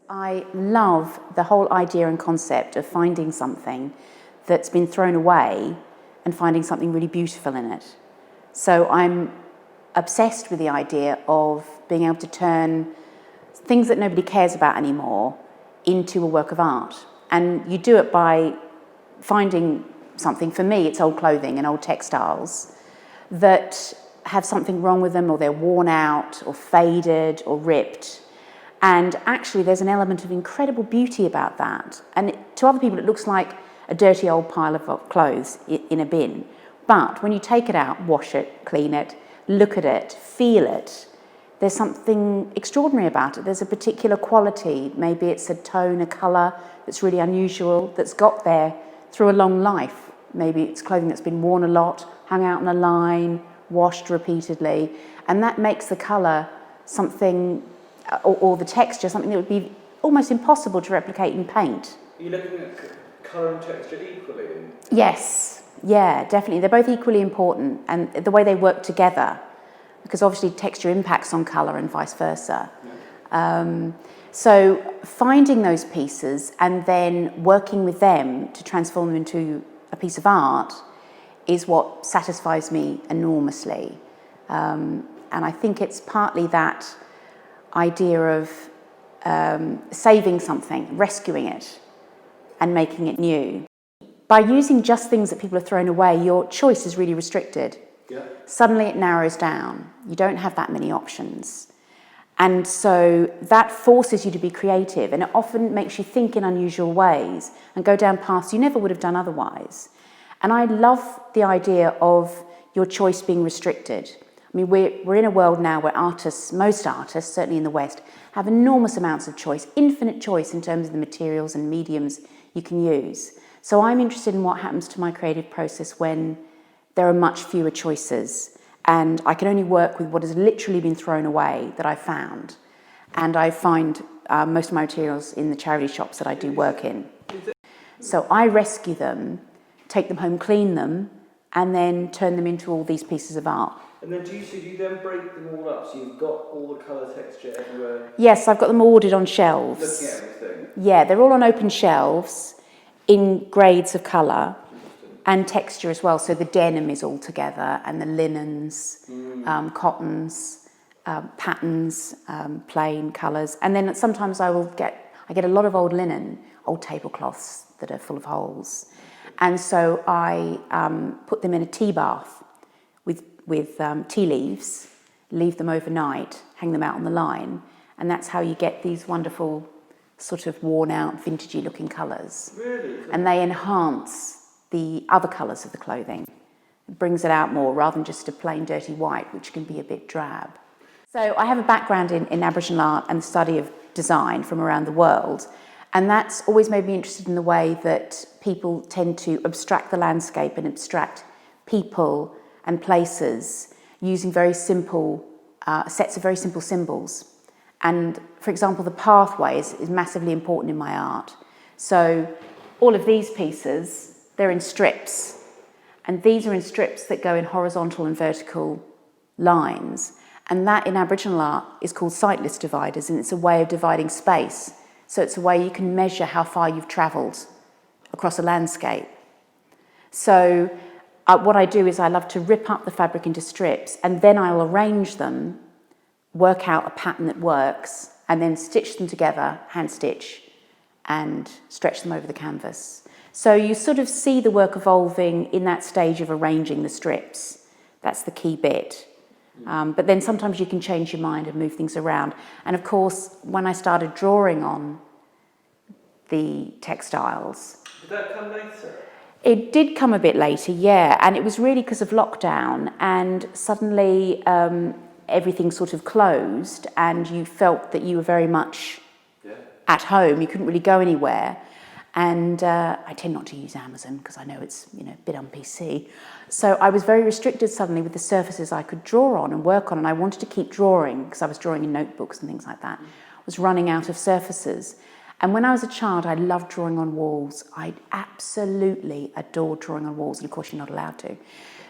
I love the whole idea and concept of finding something that's been thrown away and finding something really beautiful in it. So I'm obsessed with the idea of being able to turn things that nobody cares about anymore into a work of art. And you do it by finding something. For me, it's old clothing and old textiles that have something wrong with them, or they're worn out or faded or ripped. And actually there's an element of incredible beauty about that. And to other people it looks like a dirty old pile of clothes in a bin. But when you take it out, wash it, clean it, look at it, feel it, there's something extraordinary about it. There's a particular quality. Maybe it's a tone, a colour that's really unusual, that's got there through a long life. Maybe it's clothing that's been worn a lot, hung out on a line, washed repeatedly. And that makes the colour something, or the texture, something that would be almost impossible to replicate in paint. Are you looking at colour and texture equally? Yes, yeah, definitely. They're both equally important, and the way they work together, because obviously texture impacts on colour and vice versa. Yeah. So finding those pieces and then working with them to transform them into a piece of art is what satisfies me enormously. And I think it's partly that idea of saving something, rescuing it, and making it new. By using just things that people have thrown away, your choice is really restricted. Yeah. Suddenly it narrows down. You don't have that many options. And so that forces you to be creative, and it often makes you think in unusual ways and go down paths you never would have done otherwise. And I love the idea of your choice being restricted. I mean, we're in a world now where artists, most artists, certainly in the West, have enormous amounts of choice, infinite choice in terms of the materials and mediums you can use. So I'm interested in what happens to my creative process when there are much fewer choices, and I can only work with what has literally been thrown away that I found. And I find most of my materials in the charity shops that I do work in. So I rescue them, take them home, clean them, and then turn them into all these pieces of art. And then do you then break them all up, so you've got all the colour texture everywhere? Yes, I've got them ordered on shelves. Looking at everything? Yeah, they're all on open shelves in grades of colour and texture as well. So the denim is all together, and the linens, cottons, patterns, plain colours. And then sometimes I get a lot of old linen, old tablecloths that are full of holes. And so I put them in a tea bath with tea leaves, leave them overnight, hang them out on the line, and that's how you get these wonderful sort of worn out, vintagey looking colours. Really? And they enhance the other colours of the clothing. It brings it out more rather than just a plain dirty white, which can be a bit drab. So I have a background in Aboriginal art and the study of design from around the world, and that's always made me interested in the way that people tend to abstract the landscape and abstract people and places using very simple sets of very simple symbols. And for example, the pathways is massively important in my art. So all of these pieces, they're in strips, and these are in strips that go in horizontal and vertical lines. And that in Aboriginal art is called siteless dividers, and it's a way of dividing space. So it's a way you can measure how far you've travelled across a landscape. So what I do is I love to rip up the fabric into strips, and then I'll arrange them, work out a pattern that works, and then stitch them together, hand stitch, and stretch them over the canvas. So you sort of see the work evolving in that stage of arranging the strips. That's the key bit. But then sometimes you can change your mind and move things around. And of course, when I started drawing on the textiles... Did that come later? It did come a bit later, yeah. And it was really because of lockdown, and suddenly everything sort of closed, and you felt that you were very much at home. You couldn't really go anywhere. And I tend not to use Amazon because I know it's a bit on PC. So I was very restricted suddenly with the surfaces I could draw on and work on, and I wanted to keep drawing because I was drawing in notebooks and things like that. I was running out of surfaces. And when I was a child, I loved drawing on walls. I absolutely adored drawing on walls, and of course you're not allowed to.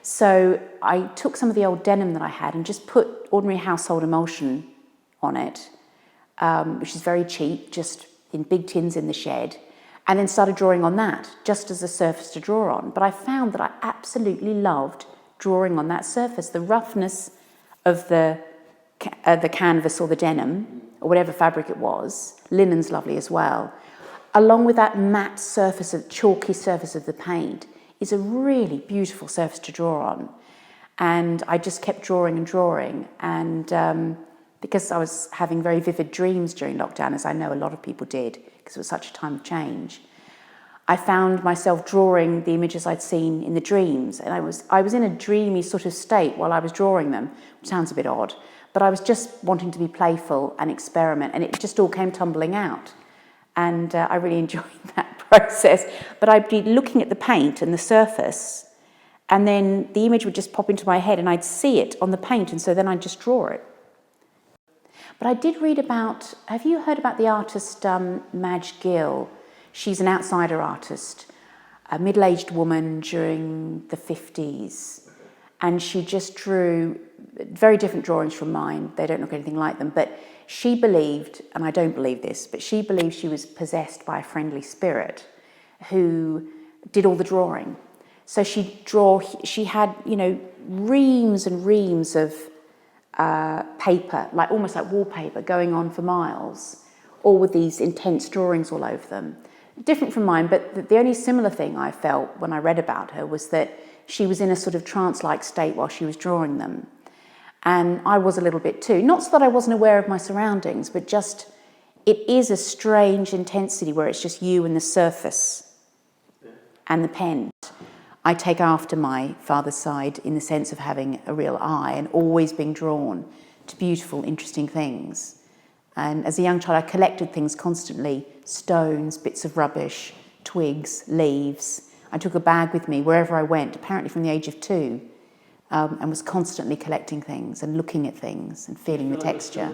So I took some of the old denim that I had and just put ordinary household emulsion on it, which is very cheap, just in big tins in the shed, and then started drawing on that, just as a surface to draw on. But I found that I absolutely loved drawing on that surface, the roughness of the canvas or the denim, or whatever fabric it was. Linen's lovely as well. Along with that matte surface, chalky surface of the paint, is a really beautiful surface to draw on. And I just kept drawing and drawing. And because I was having very vivid dreams during lockdown, as I know a lot of people did, because it was such a time of change, I found myself drawing the images I'd seen in the dreams. And I was in a dreamy sort of state while I was drawing them, which sounds a bit odd, but I was just wanting to be playful and experiment, and it just all came tumbling out. And I really enjoyed that process. But I'd be looking at the paint and the surface, and then the image would just pop into my head and I'd see it on the paint, and so then I'd just draw it. But I did read about, have you heard about the artist Madge Gill? She's an outsider artist, a middle-aged woman during the 50s. And she just drew very different drawings from mine. They don't look anything like them. But she believed, and I don't believe this, but she believed she was possessed by a friendly spirit who did all the drawing. So she had, reams and reams of paper, like almost like wallpaper, going on for miles, all with these intense drawings all over them. Different from mine, but the only similar thing I felt when I read about her was that she was in a sort of trance-like state while she was drawing them. And I was a little bit too. Not so that I wasn't aware of my surroundings, but just it is a strange intensity where it's just you and the surface and the pen. I take after my father's side in the sense of having a real eye and always being drawn to beautiful, interesting things. And as a young child, I collected things constantly, stones, bits of rubbish, twigs, leaves. I took a bag with me wherever I went, apparently from the age of 2, and was constantly collecting things and looking at things and feeling the texture.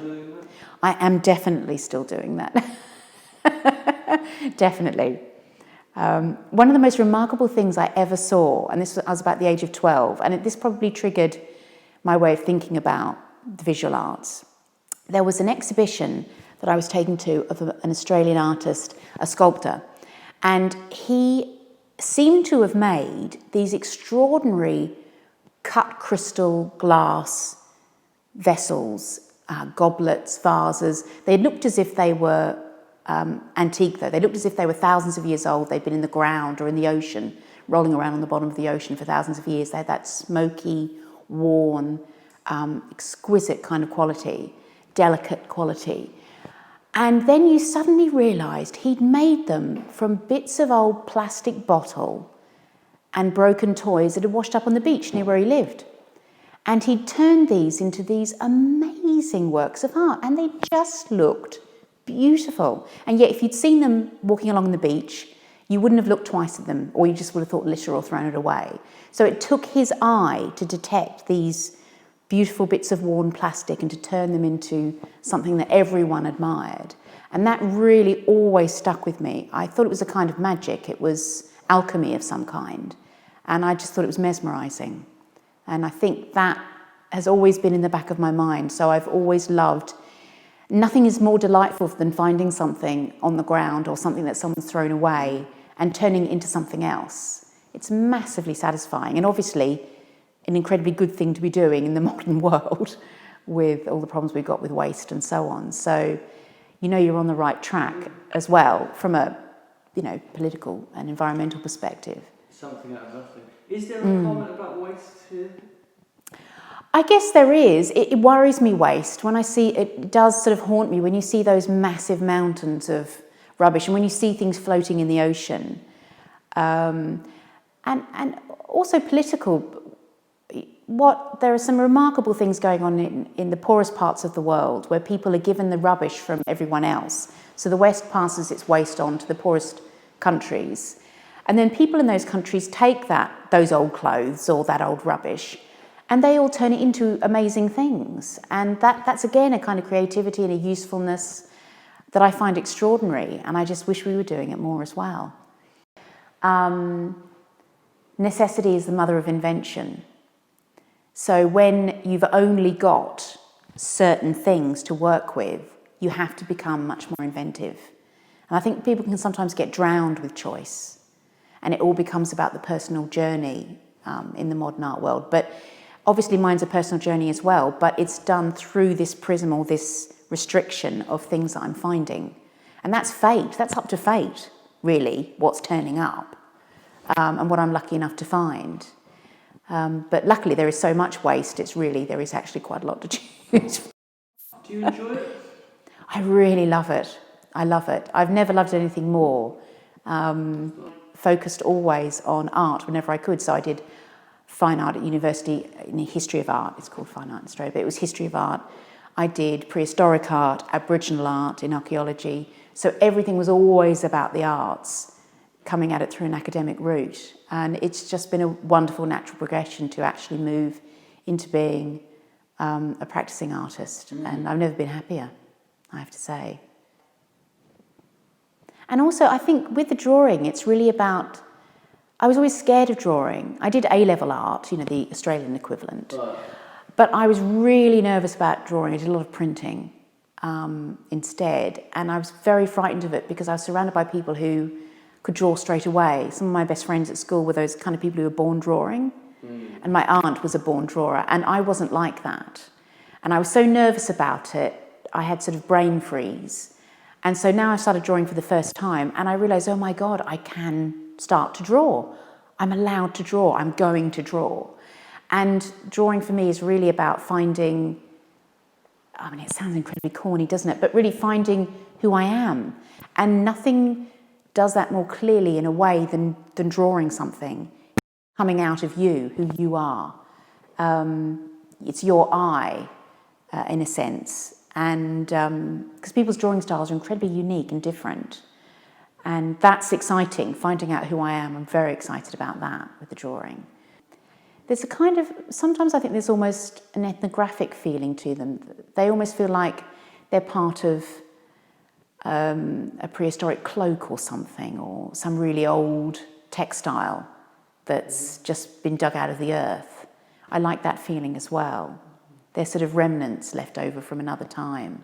I am definitely still doing that. Definitely. One of the most remarkable things I ever saw, and I was about the age of 12, and this probably triggered my way of thinking about the visual arts. There was an exhibition that I was taken to of an Australian artist, a sculptor, and he seemed to have made these extraordinary cut crystal glass vessels, goblets, vases. They looked as if they were antique, though. They looked as if they were thousands of years old. They'd been in the ground or in the ocean, rolling around on the bottom of the ocean for thousands of years. They had that smoky, worn, exquisite kind of quality, delicate quality. And then you suddenly realised he'd made them from bits of old plastic bottle and broken toys that had washed up on the beach near where he lived. And he'd turned these into these amazing works of art, and they just looked beautiful. And yet if you'd seen them walking along the beach, you wouldn't have looked twice at them, or you just would have thought litter or thrown it away. So it took his eye to detect these beautiful bits of worn plastic and to turn them into something that everyone admired. And that really always stuck with me. I thought it was a kind of magic. It was alchemy of some kind. And I just thought it was mesmerising. And I think that has always been in the back of my mind. So I've always loved, nothing is more delightful than finding something on the ground or something that someone's thrown away and turning it into something else. It's massively satisfying. And obviously, an incredibly good thing to be doing in the modern world with all the problems we've got with waste and so on. So, you're on the right track as well from a, political and environmental perspective. Something out of nothing. Is there a comment about waste here? I guess there is. It worries me, waste. When I see it does sort of haunt me when you see those massive mountains of rubbish and when you see things floating in the ocean. And also political. There are some remarkable things going on in the poorest parts of the world where people are given the rubbish from everyone else. So the West passes its waste on to the poorest countries. And then people in those countries take those old clothes or that old rubbish, and they all turn it into amazing things. And that's again a kind of creativity and a usefulness that I find extraordinary, and I just wish we were doing it more as well. Necessity is the mother of invention. So when you've only got certain things to work with, you have to become much more inventive. And I think people can sometimes get drowned with choice, and it all becomes about the personal journey in the modern art world. But obviously mine's a personal journey as well, but it's done through this prism or this restriction of things that I'm finding. And that's fate, that's up to fate, really, what's turning up and what I'm lucky enough to find. But luckily there is so much waste, there is actually quite a lot to choose. Do you enjoy it? I really love it. I love it. I've never loved anything more. Focused always on art whenever I could. So I did fine art at university in history of art. It's called fine art in Australia, but it was history of art. I did prehistoric art, Aboriginal art in archaeology. So everything was always about the arts, coming at it through an academic route. And it's just been a wonderful natural progression to actually move into being a practicing artist. And I've never been happier, I have to say. And also, I think with the drawing, it's really about, I was always scared of drawing. I did A-level art, the Australian equivalent. Right. But I was really nervous about drawing. I did a lot of printing instead. And I was very frightened of it because I was surrounded by people who could draw straight away. Some of my best friends at school were those kind of people who were born drawing. And my aunt was a born drawer, and I wasn't like that. And I was so nervous about it, I had sort of brain freeze. And so now I started drawing for the first time, and I realised, oh my God, I can start to draw. I'm allowed to draw. I'm going to draw. And drawing for me is really about finding, it sounds incredibly corny, doesn't it? But really finding who I am. And nothing does that more clearly in a way than drawing something, coming out of you, who you are. It's your I, in a sense. And because people's drawing styles are incredibly unique and different. And that's exciting, finding out who I am. I'm very excited about that with the drawing. There's a kind of, sometimes I think there's almost an ethnographic feeling to them. They almost feel like they're part of a prehistoric cloak or something, or some really old textile that's just been dug out of the earth. I like that feeling as well. They're sort of remnants left over from another time.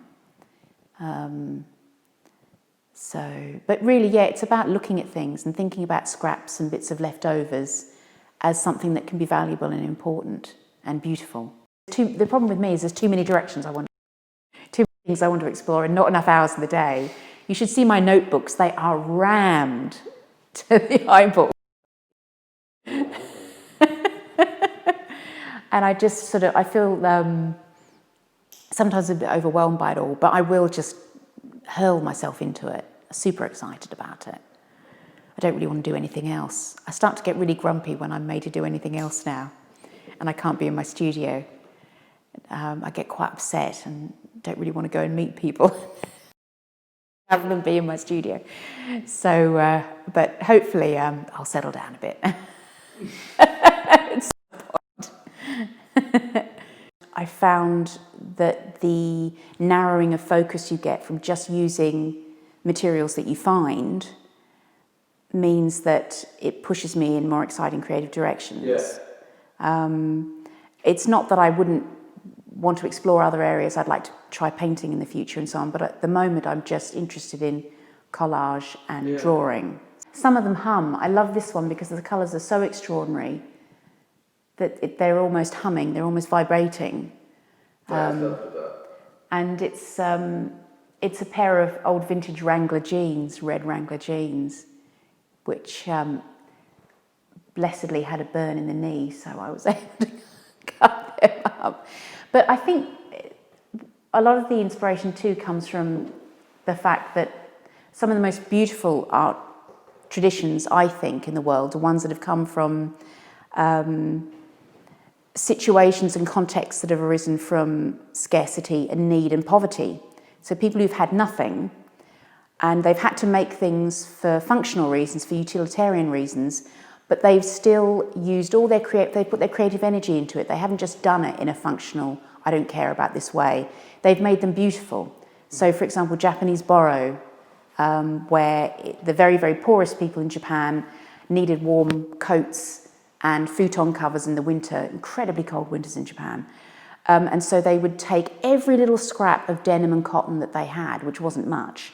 But really, yeah, it's about looking at things and thinking about scraps and bits of leftovers as something that can be valuable and important and beautiful. The problem with me is there's too many directions I want, too many things I want to explore and not enough hours in the day. You should see my notebooks. They are rammed to the eyeball. And I just I feel sometimes a bit overwhelmed by it all, but I will just hurl myself into it, super excited about it. I don't really want to do anything else. I start to get really grumpy when I'm made to do anything else now, and I can't be in my studio. I get quite upset and don't really want to go and meet people rather than be in my studio. So, but hopefully I'll settle down a bit. I found that the narrowing of focus you get from just using materials that you find means that it pushes me in more exciting creative directions. Yeah. It's not that I wouldn't want to explore other areas. I'd like to try painting in the future and so on, but at the moment I'm just interested in collage and drawing. Some of them hum. I love this one because the colours are so extraordinary that they're almost humming, they're almost vibrating. And it's a pair of old vintage Wrangler jeans, red Wrangler jeans, which blessedly had a burn in the knee, so I was able to cut them up. But I think a lot of the inspiration too comes from the fact that some of the most beautiful art traditions, I think, in the world are ones that have come from situations and contexts that have arisen from scarcity and need and poverty. So people who've had nothing and they've had to make things for functional reasons, for utilitarian reasons, but they've still used all their they've put their creative energy into it. They haven't just done it in a functional, I don't care about this way. They've made them beautiful. So for example, Japanese boro, where the very, very poorest people in Japan needed warm coats and futon covers in the winter, incredibly cold winters in Japan. And so they would take every little scrap of denim and cotton that they had, which wasn't much,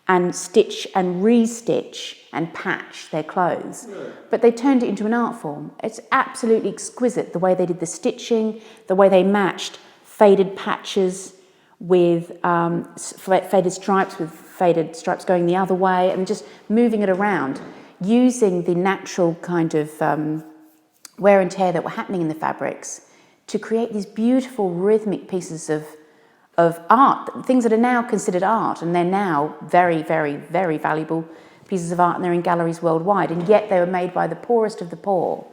and stitch and re-stitch and patch their clothes. Yeah. But they turned it into an art form. It's absolutely exquisite, the way they did the stitching, the way they matched faded patches with faded stripes, with faded stripes going the other way, and just moving it around, using the natural kind of wear and tear that were happening in the fabrics to create these beautiful rhythmic pieces of art, things that are now considered art, and they're now very, very, very valuable pieces of art, and they're in galleries worldwide, and yet they were made by the poorest of the poor.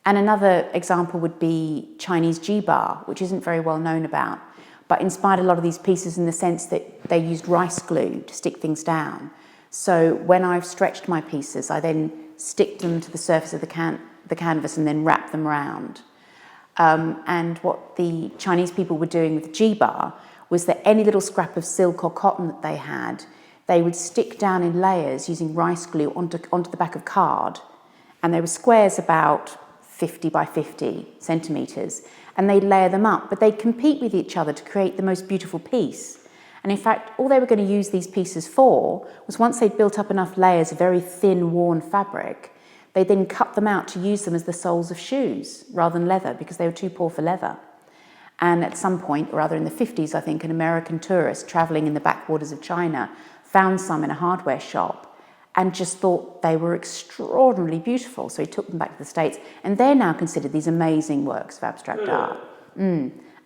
And another example would be Chinese G-bar, which isn't very well known about, but inspired a lot of these pieces in the sense that they used rice glue to stick things down. So when I've stretched my pieces, I then stick them to the surface of the canvas and then wrap them around. And what the Chinese people were doing with G-bar was that any little scrap of silk or cotton that they had, they would stick down in layers using rice glue onto the back of card. And they were squares about 50 by 50 centimetres, and they'd layer them up, but they'd compete with each other to create the most beautiful piece. And in fact, all they were going to use these pieces for was, once they'd built up enough layers of very thin, worn fabric, they then cut them out to use them as the soles of shoes rather than leather, because they were too poor for leather. And at some point, or rather in the 50s, I think, an American tourist travelling in the backwaters of China found some in a hardware shop and just thought they were extraordinarily beautiful. So he took them back to the States, and they're now considered these amazing works of abstract art.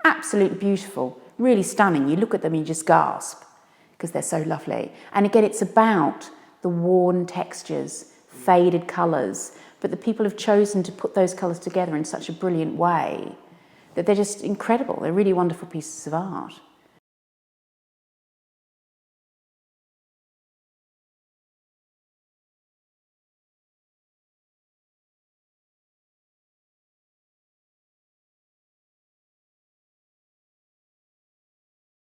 Absolutely beautiful, really stunning. You look at them and you just gasp, because they're so lovely. And again, it's about the worn textures, faded colours, but the people have chosen to put those colours together in such a brilliant way that they're just incredible. They're really wonderful pieces of art.